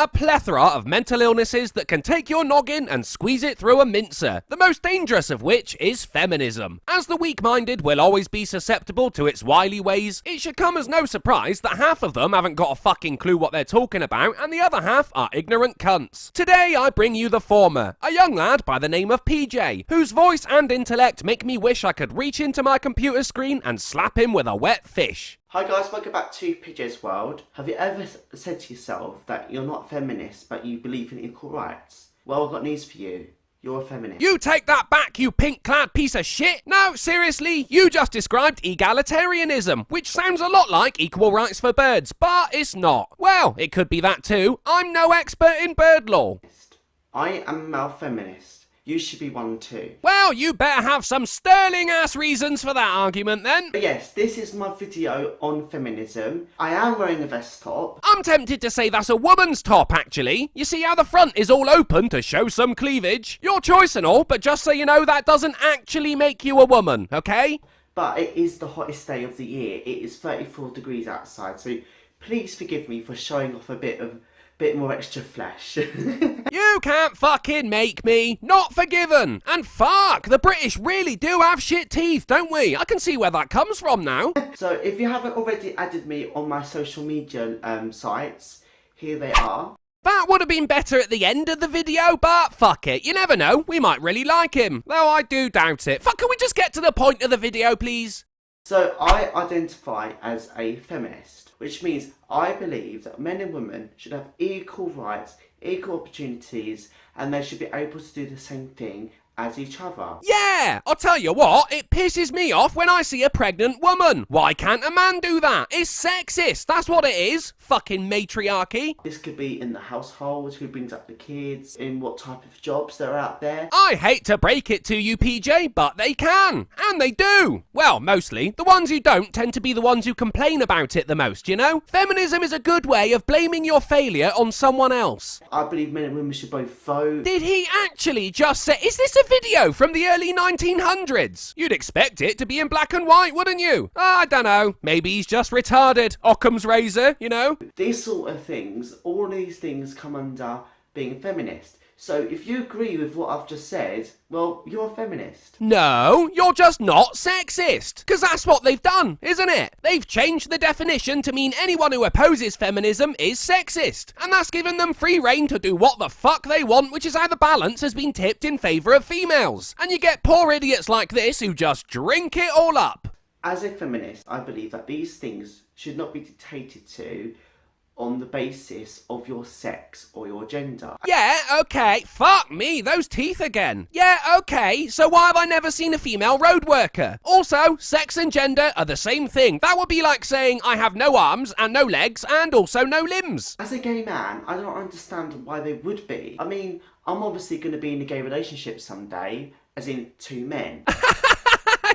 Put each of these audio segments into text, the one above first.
a plethora of mental illnesses that can take your noggin and squeeze it through a mincer, the most dangerous of which is feminism. As the weak-minded will always be susceptible to its wily ways, it should come as no surprise that half of them haven't got a fucking clue what they're talking about and the other half are ignorant cunts. Today I bring you the former, a young lad by the name of PJ, whose voice and intellect make me wish I could reach into my computer screen and slap him with a wet fish. Hi guys, welcome back to PJ's World. Have you ever said to yourself that you're not a feminist but you believe in equal rights? Well, I've got news for you. You're a feminist. You take that back, you pink-clad piece of shit! No, seriously, you just described egalitarianism, which sounds a lot like equal rights for birds, but it's not. Well, it could be that too. I'm no expert in bird law. I am a male feminist. You should be one too. Well, you better have some sterling-ass reasons for that argument then. But yes, this is my video on feminism. I am wearing a vest top. I'm tempted to say that's a woman's top, actually. You see how the front is all open to show some cleavage? Your choice and all, but just so you know, that doesn't actually make you a woman, okay? But it is the hottest day of the year. It is 34 degrees outside, so please forgive me for showing off a bit more extra flesh. You can't fucking make me. Not forgiven. And fuck, the British really do have shit teeth, don't we? I can see where that comes from now. So if you haven't already added me on my social media sites, here they are. That would have been better at the end of the video, but fuck it. You never know. We might really like him. Though I do doubt it. Fuck, can we just get to the point of the video, please? So I identify as a feminist, which means I believe that men and women should have equal rights, equal opportunities, and they should be able to do the same thing as each other. Yeah, I'll tell you what, it pisses me off when I see a pregnant woman. Why can't a man do that? It's sexist, that's what it is. Fucking matriarchy. This could be in the household, who brings up the kids, in what type of jobs they're out there. I hate to break it to you, PJ, but they can. And they do. Well, mostly. The ones who don't tend to be the ones who complain about it the most, you know? Feminism is a good way of blaming your failure on someone else. I believe men and women should both vote. Did he actually just say... Is this a video from the early 1900s? You'd expect it to be in black and white, wouldn't you? I don't know. Maybe he's just retarded. Occam's razor, you know? These sort of things, all these things come under being a feminist. So if you agree with what I've just said, well, you're a feminist. No, you're just not sexist. Because that's what they've done, isn't it? They've changed the definition to mean anyone who opposes feminism is sexist. And that's given them free rein to do what the fuck they want, which is how the balance has been tipped in favour of females. And you get poor idiots like this who just drink it all up. As a feminist, I believe that these things should not be dictated to on the basis of your sex or your gender. Yeah, okay. Fuck me, those teeth again. Yeah, okay. So why have I never seen a female road worker? Also, sex and gender are the same thing. That would be like saying I have no arms and no legs and also no limbs. As a gay man, I don't understand why they would be. I mean, I'm obviously going to be in a gay relationship someday, as in two men.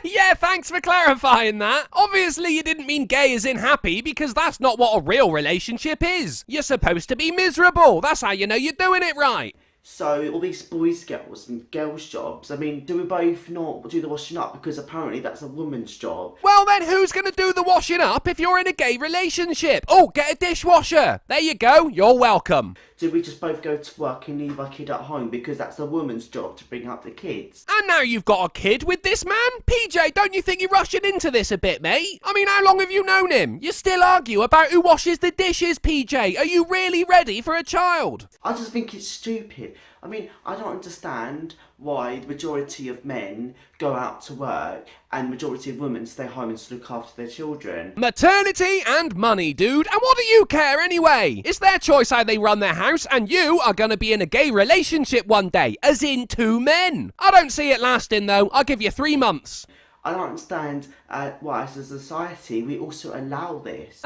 Yeah, thanks for clarifying that. Obviously you didn't mean gay as in happy, because that's not what a real relationship is. You're supposed to be miserable. That's how you know you're doing it right. So all these boys, girls and girls' jobs, I mean, do we both not do the washing up? Because apparently that's a woman's job. Well then, who's going to do the washing up if you're in a gay relationship? Oh, get a dishwasher. There you go, you're welcome. Do we just both go to work and leave our kid at home because that's a woman's job to bring up the kids? And now you've got a kid with this man? PJ, don't you think you're rushing into this a bit, mate? I mean, how long have you known him? You still argue about who washes the dishes, PJ. Are you really ready for a child? I just think it's stupid. I mean, I don't understand why the majority of men go out to work and majority of women stay home and look after their children. Maternity and money, dude. And what do you care anyway? It's their choice how they run their house, and you are going to be in a gay relationship one day, as in two men. I don't see it lasting though. I'll give you 3 months. I don't understand why as a society we also allow this.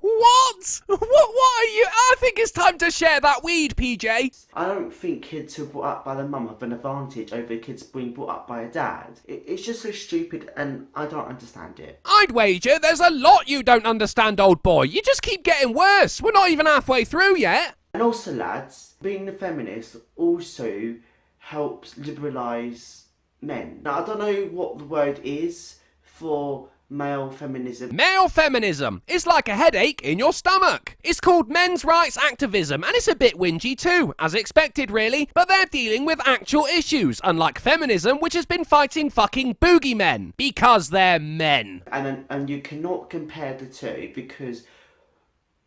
What? What are you? I think it's time to share that weed, PJ. I don't think kids who are brought up by their mum have an advantage over kids being brought up by a dad. It's just so stupid and I don't understand it. I'd wager there's a lot you don't understand, old boy. You just keep getting worse. We're not even halfway through yet. And also, lads, being a feminist also helps liberalise men. Now, I don't know what the word is for male feminism. Male feminism is like a headache in your stomach. It's called men's rights activism, and it's a bit whingy too, as expected really, but they're dealing with actual issues, unlike feminism, which has been fighting fucking boogeymen, because they're men. And you cannot compare the two, because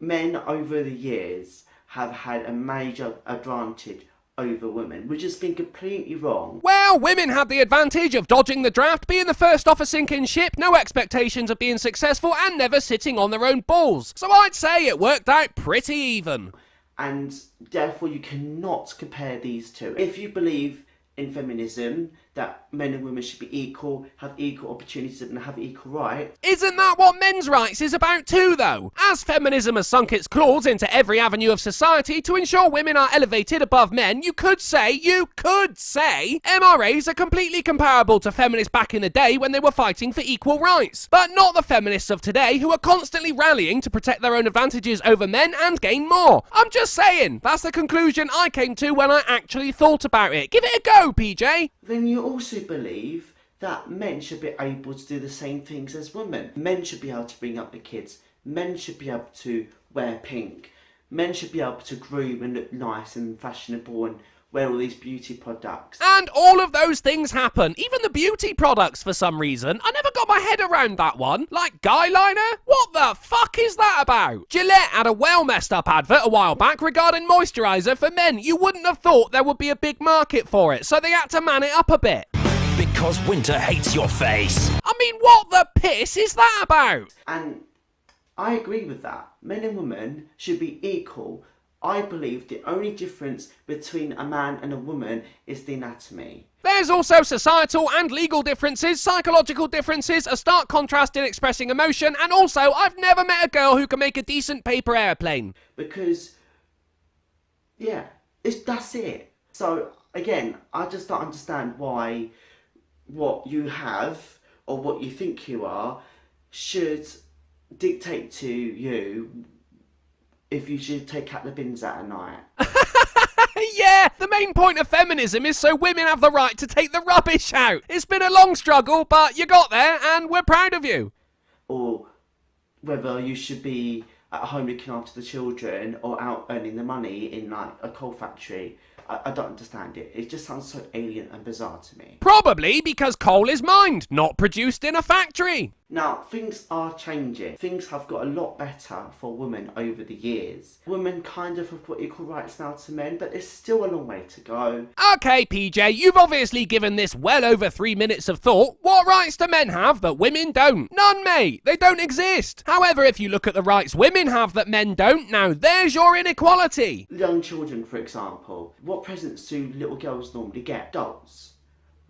men over the years have had a major advantage over women, which has been completely wrong. Well, women had the advantage of dodging the draft, being the first off a sinking ship, no expectations of being successful, and never sitting on their own balls. So I'd say it worked out pretty even. And therefore you cannot compare these two. If you believe in feminism, that men and women should be equal, have equal opportunities and have equal rights. Isn't that what men's rights is about too, though? As feminism has sunk its claws into every avenue of society to ensure women are elevated above men, you could say, MRAs are completely comparable to feminists back in the day when they were fighting for equal rights. But not the feminists of today who are constantly rallying to protect their own advantages over men and gain more. I'm just saying, that's the conclusion I came to when I actually thought about it. Give it a go, PJ. Then you also believe that men should be able to do the same things as women. Men should be able to bring up the kids. Men should be able to wear pink. Men should be able to groom and look nice and fashionable and wear all these beauty products. And all of those things happen, even the beauty products for some reason. I never got my head around that one. Like guy liner? What the fuck is that about? Gillette had a well messed up advert a while back regarding moisturiser for men. You wouldn't have thought there would be a big market for it, so they had to man it up a bit. Because winter hates your face. I mean, what the piss is that about? And I agree with that. Men and women should be equal. I believe the only difference between a man and a woman is the anatomy. There's also societal and legal differences, psychological differences, a stark contrast in expressing emotion, and also I've never met a girl who can make a decent paper airplane. Because, yeah, that's it. So, again, I just don't understand why what you have or what you think you are should dictate to you if you should take out the bins at night. Yeah, the main point of feminism is so women have the right to take the rubbish out. It's been a long struggle, but you got there, and we're proud of you. Or whether you should be at home looking after the children or out earning the money in like a coal factory. I don't understand it. It just sounds so alien and bizarre to me. Probably because coal is mined, not produced in a factory. Now, things are changing. Things have got a lot better for women over the years. Women kind of have got equal rights now to men, but there's still a long way to go. Okay, PJ, you've obviously given this well over 3 minutes of thought. What rights do men have that women don't? None, mate. They don't exist. However, if you look at the rights women have that men don't, now there's your inequality. Young children, for example, what presents do little girls normally get? Dolls.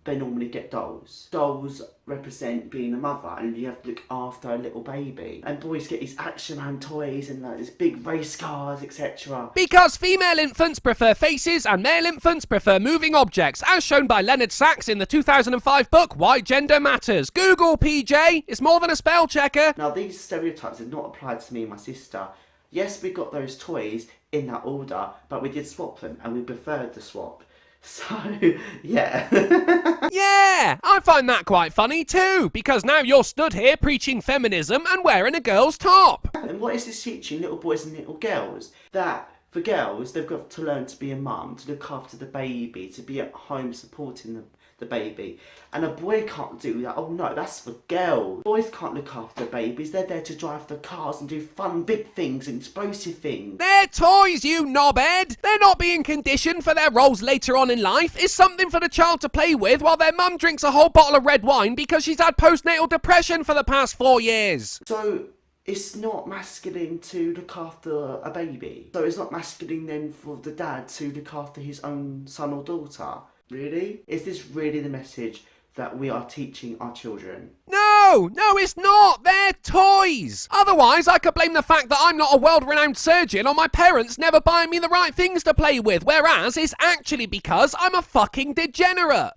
They normally get dolls. Dolls represent being a mother and you have to look after a little baby. And boys get these Action Man toys and like these big race cars, etc. Because female infants prefer faces and male infants prefer moving objects, as shown by Leonard Sachs in the 2005 book Why Gender Matters. Google, PJ. It's more than a spell checker. Now, these stereotypes did not apply to me and my sister. Yes, we got those toys in that order, but we did swap them and we preferred the swap. So, yeah. Yeah, I find that quite funny too, because now you're stood here preaching feminism and wearing a girl's top. And what is this teaching little boys and little girls? That for girls, they've got to learn to be a mum, to look after the baby, to be at home supporting the baby. And a boy can't do that. Oh no, that's for girls. Boys can't look after babies. They're there to drive the cars and do fun big things and explosive things. They're toys, you knobhead. They're not being conditioned for their roles later on in life. It's something for the child to play with while their mum drinks a whole bottle of red wine because she's had postnatal depression for the past 4 years. So it's not masculine to look after a baby. So it's not masculine then for the dad to look after his own son or daughter. Really? Is this really the message that we are teaching our children? No, it's not. They're toys. Otherwise, I could blame the fact that I'm not a world-renowned surgeon on my parents never buying me the right things to play with, whereas it's actually because I'm a fucking degenerate.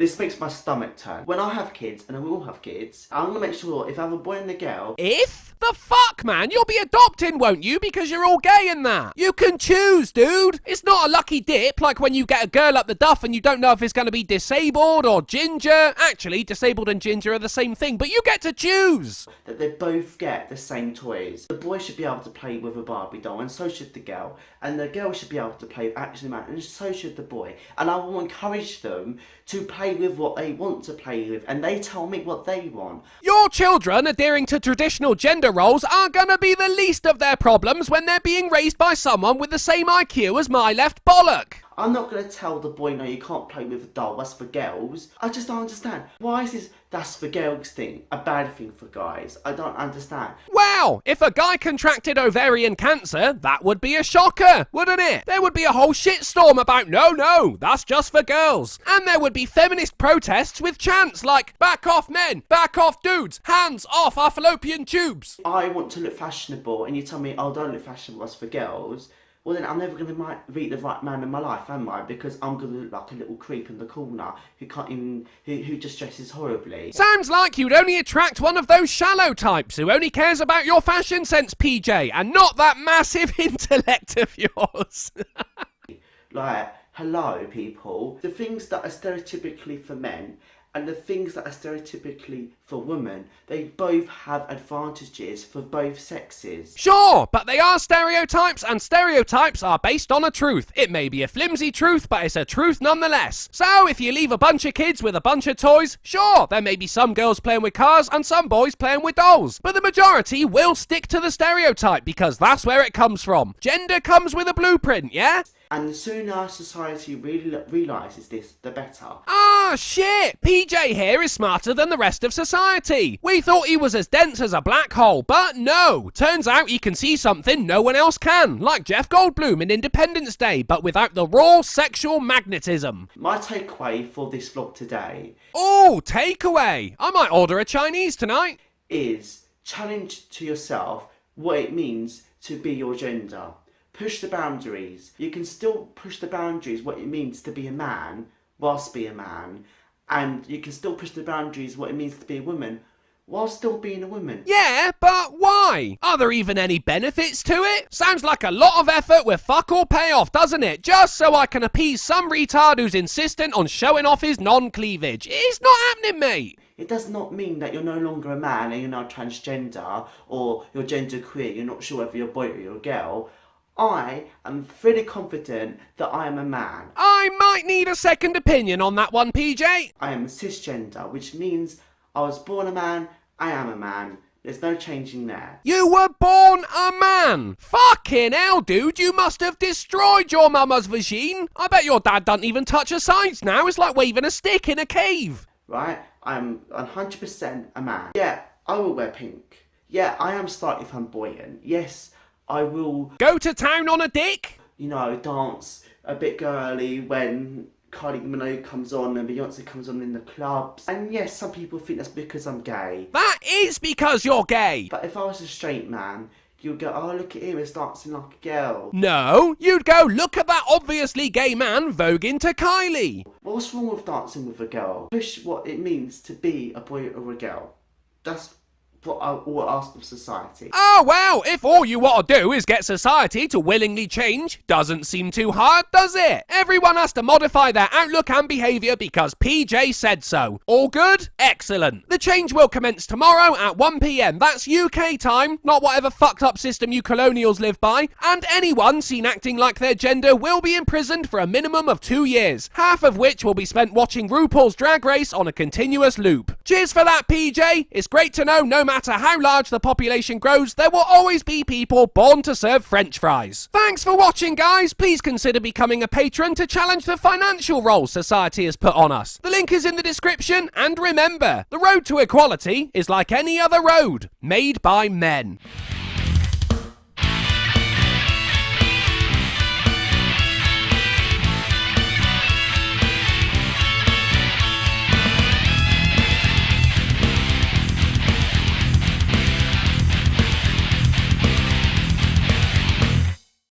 This makes my stomach turn. When I have kids, and I will have kids, I'm gonna make sure if I have a boy and a girl. If? The fuck, man? You'll be adopting, won't you? Because you're all gay and that. You can choose, dude. It's not a lucky dip like when you get a girl up the duff and you don't know if it's going to be disabled or ginger. Actually, disabled and ginger are the same thing, but you get to choose. That they both get the same toys. The boy should be able to play with a Barbie doll, and so should the girl. And the girl should be able to play with Action Man, and so should the boy. And I will encourage them to play with what they want to play with, and they tell me what they want. Your children adhering to traditional gender roles are gonna be the least of their problems when they're being raised by someone with the same IQ as my left bollock. I'm not going to tell the boy, no, you can't play with a doll, that's for girls. I just don't understand. Why is this that's for girls thing a bad thing for guys? I don't understand. Wow, if a guy contracted ovarian cancer, that would be a shocker, wouldn't it? There would be a whole shitstorm about, no, that's just for girls. And there would be feminist protests with chants like, back off men, back off dudes, hands off our fallopian tubes. I want to look fashionable, and you tell me, oh, don't look fashionable, that's for girls. Well, then I'm never going to meet the right man in my life, am I? Because I'm going to look like a little creep in the corner who can't even, who just dresses horribly. Sounds like you'd only attract one of those shallow types who only cares about your fashion sense, PJ, and not that massive intellect of yours. Like, hello, people. The things that are stereotypically for men and the things that are stereotypically for women, they both have advantages for both sexes. Sure, but they are stereotypes, and stereotypes are based on a truth. It may be a flimsy truth, but it's a truth nonetheless. So, if you leave a bunch of kids with a bunch of toys, sure, there may be some girls playing with cars and some boys playing with dolls. But the majority will stick to the stereotype, because that's where it comes from. Gender comes with a blueprint, yeah? And the sooner society really realises this, the better. Ah, shit! PJ here is smarter than the rest of society. We thought he was as dense as a black hole, but no. Turns out he can see something no one else can, like Jeff Goldblum in Independence Day, but without the raw sexual magnetism. My takeaway for this vlog today Oh, takeaway! I might order a Chinese tonight. is challenge to yourself what it means to be your gender. Push the boundaries. You can still push the boundaries what it means to be a man whilst be a man, and you can still push the boundaries what it means to be a woman while still being a woman. Yeah, but why? Are there even any benefits to it? Sounds like a lot of effort with fuck all payoff, doesn't it? Just so I can appease some retard who's insistent on showing off his non-cleavage. It's not happening, mate. It does not mean that you're no longer a man and you're now transgender or you're genderqueer, you're not sure whether you're a boy or you're a girl. I am fairly confident that I am a man. I might need a second opinion on that one, PJ. I am cisgender, which means I was born a man, I am a man. There's no changing there. You were born a man. Fucking hell, dude, you must have destroyed your mama's vagine. I bet your dad doesn't even touch her sides now. It's like waving a stick in a cave. Right? I'm 100% a man. Yeah, I will wear pink. Yeah, I am slightly flamboyant. Yes, I will, Go to town on a dick? you know, dance a bit girly when Kylie Minogue comes on and Beyonce comes on in the clubs. And yes, some people think that's because I'm gay. That is because you're gay. But if I was a straight man, you'd go, oh, look at him, he's dancing like a girl. No, you'd go, look at that obviously gay man voguing to Kylie. What's wrong with dancing with a girl? Push what it means to be a boy or a girl. That's what I will ask of society. Oh, well, if all you want to do is get society to willingly change, doesn't seem too hard, does it? Everyone has to modify their outlook and behaviour because PJ said so. All good? Excellent. The change will commence tomorrow at 1 PM. That's UK time, not whatever fucked up system you colonials live by. And anyone seen acting like their gender will be imprisoned for a minimum of 2 years, half of which will be spent watching RuPaul's Drag Race on a continuous loop. Cheers for that, PJ. It's great to know no matter how large the population grows, there will always be people born to serve French fries. Thanks for watching, guys. Please consider becoming a patron to challenge the financial role society has put on us. The link is in the description, and remember, the road to equality is like any other road, made by men.